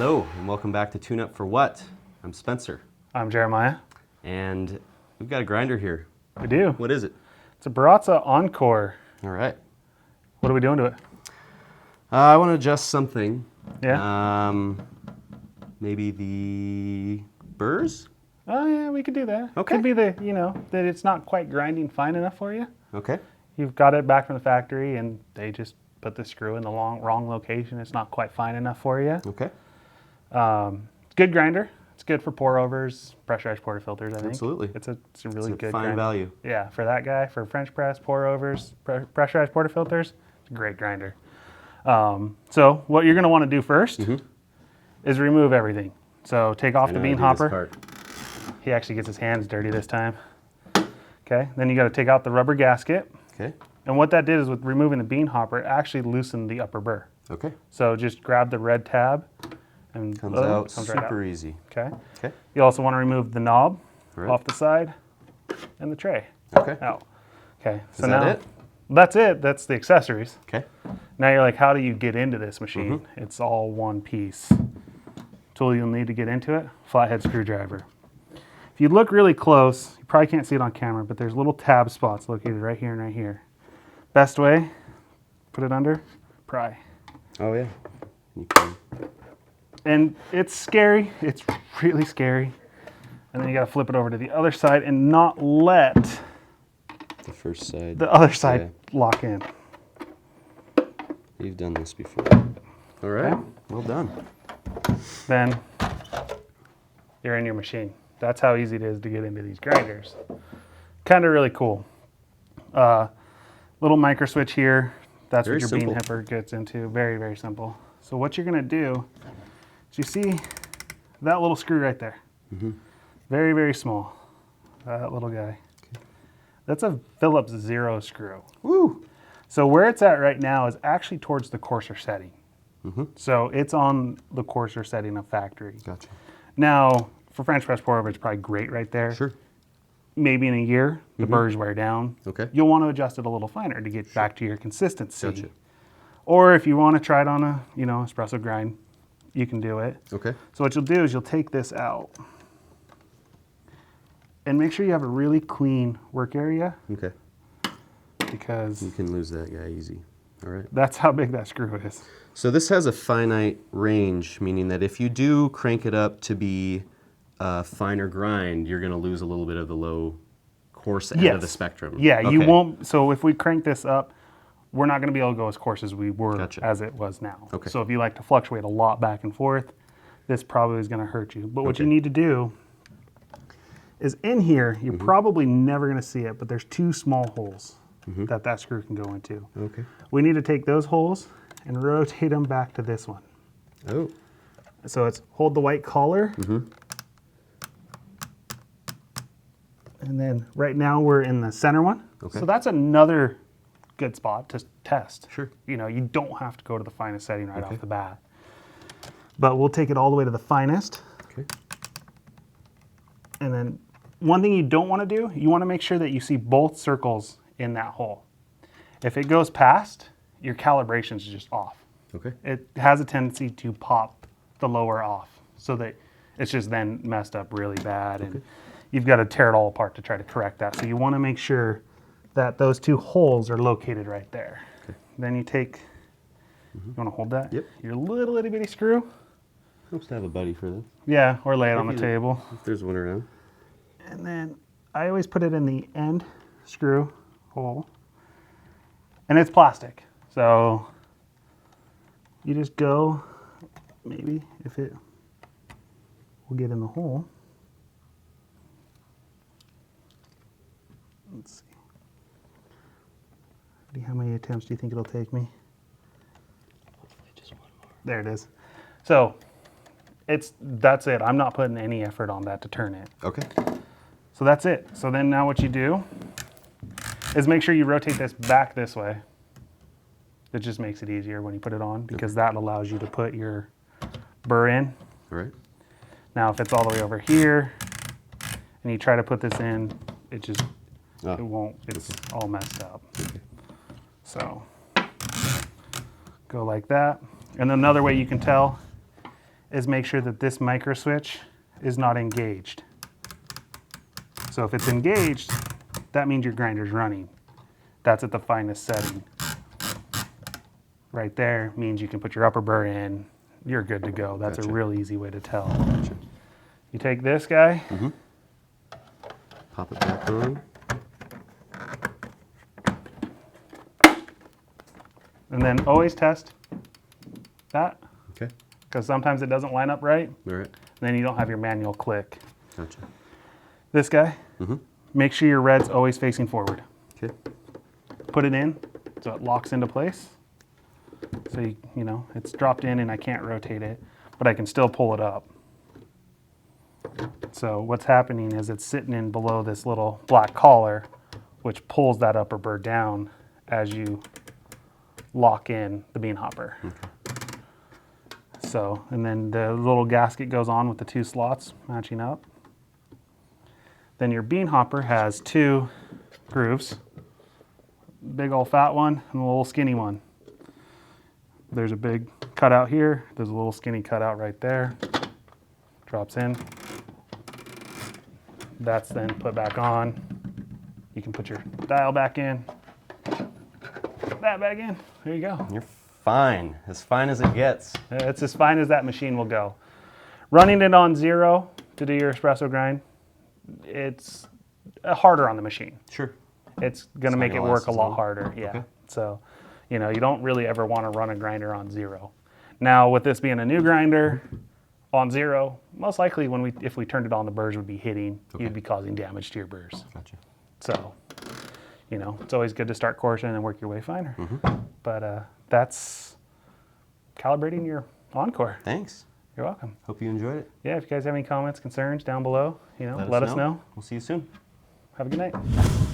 Hello, and welcome back to Tune Up for What? I'm Spencer. I'm Jeremiah. And we've got a grinder here. We do. What is it? It's a Baratza Encore. All right. What are we doing to it? I want to adjust something. Yeah? Maybe the burrs? Oh, yeah, we could do that. Okay. Could be that it's not quite grinding fine enough for you. Okay. You've got it back from the factory, and they just put the screw in the wrong location. It's not quite fine enough for you. Okay. Good grinder. It's good for pour overs, pressurized portafilters, I think. Absolutely. It's a really good fine grinder. value. Yeah, for that guy, for French press, pour overs, pressurized portafilters, it's a great grinder. So what you're going to want to do first is remove everything. So take off the bean hopper. He actually gets his hands dirty this time. Okay, then you got to take out the rubber gasket. Okay. And what that did is with removing the bean hopper, it actually loosened the upper burr. Okay. So just grab the red tab and Comes out right super easy. Okay. Okay. You also want to remove the knob Right. off the side and the tray Okay. out. Okay. So Is now that it? That's it. That's the accessories. Okay. Now you're like, how do you get into this machine? It's all one piece. Tool you'll need to get into it, flathead screwdriver. If you look really close, you probably can't see it on camera, but there's little tab spots located right here and right here. Best way, put it under, pry. Oh, yeah. You can. And it's scary, it's really scary. And then you gotta flip it over to the other side and not let The first side. the other side lock in. You've done this before. All right. Okay. Well done. Then you're in your machine. That's how easy it is to get into these grinders. Kind of really cool. Little micro switch here. That's Very what your simple. bean hipper gets into. Very, very simple. So what you're gonna do is you see that little screw right there. Very, very small. That little guy. That's a Phillips 0 screw. Woo! So where it's at right now is actually towards the coarser setting. So it's on the coarser setting of factory. Gotcha. Now, for French press pour over, it's probably great right there. Sure. Maybe in a year, the burrs wear down. Okay. You'll want to adjust it a little finer to get back to your consistency. Gotcha. Or if you want to try it on a, espresso grind, you can do it. Okay. So what you'll do is you'll take this out and make sure you have a really clean work area Okay. because You can lose that guy easy. All right. that's how big that screw is. So this has a finite range, meaning that if you do crank it up to be a finer grind, you're going to lose a little bit of the low coarse end of the spectrum. Yeah, you Okay. won't. So if we crank this up, we're not going to be able to go as coarse as we were Gotcha. as it was now. Okay. So if you like to fluctuate a lot back and forth, this probably is going to hurt you. But what Okay. you need to do is in here, you're probably never going to see it, but there's two small holes that screw can go into. Okay. We need to take those holes and rotate them back to this one. Oh. So it's hold the white collar. And then right now we're in the center one. Okay. So that's another good spot to test. Sure. You don't have to go to the finest setting right off the bat. But we'll take it all the way to the finest. Okay. And then one thing you don't want to do, you want to make sure that you see both circles in that hole. If it goes past, your calibration is just off. Okay. It has a tendency to pop the lower off so that it's just then messed up really bad and you've got to tear it all apart to try to correct that. So you want to make sure that those two holes are located right there. Okay. Then you take, you want to hold that? Yep. Your little itty bitty screw. Helps to have a buddy for this. Yeah, or lay it on the Maybe table. If there's one around. And then I always put it in the end screw hole. And it's plastic. So you just go, maybe if it will get in the hole. Let's see. How many attempts do you think it'll take me? Hopefully just one more. There it is. So that's it. I'm not putting any effort on that to turn it. Okay. So that's it. So then now what you do is make sure you rotate this back this way. It just makes it easier when you put it on because that allows you to put your burr in. All right. Now if it's all the way over here and you try to put this in, it just, it won't, it's all messed up. Okay. So go like that. And another way you can tell is make sure that this micro switch is not engaged. So if it's engaged, that means your grinder's running. That's at the finest setting. Right there means you can put your upper burr in. You're good to go. That's Gotcha. a real easy way to tell. Gotcha. You take this guy. Pop it back on. And then always test that, Okay. because sometimes it doesn't line up right. All right. And then you don't have your manual click. Gotcha. This guy, make sure your red's always facing forward. Okay. Put it in so it locks into place. So you know, it's dropped in and I can't rotate it, but I can still pull it up. So what's happening is it's sitting in below this little black collar, which pulls that upper burr down as you lock in the bean hopper. So, and then the little gasket goes on with the two slots matching up. Then your bean hopper has two grooves, big old fat one and a little skinny one. There's a big cutout here, there's a little skinny cutout right there. Drops in. That's then put back on. You can put your dial back in, that back in. There you go. You're fine as it gets. It's as fine as that machine will go. Running it on 0 to do your espresso grind, it's harder on the machine. Sure. It's going to make it gonna work last a as lot long. harder. Yeah. Okay. So, you know, you don't really ever want to run a grinder on 0. Now, with this being a new grinder on 0, most likely if we turned it on, the burrs would be hitting. Okay. You'd be causing damage to your burrs. Gotcha. So, you know, it's always good to start coarser and work your way finer. But that's calibrating your Encore. Thanks. You're welcome. Hope you enjoyed it. Yeah, if you guys have any comments, concerns down below, you know, let us know. We'll see you soon. Have a good night.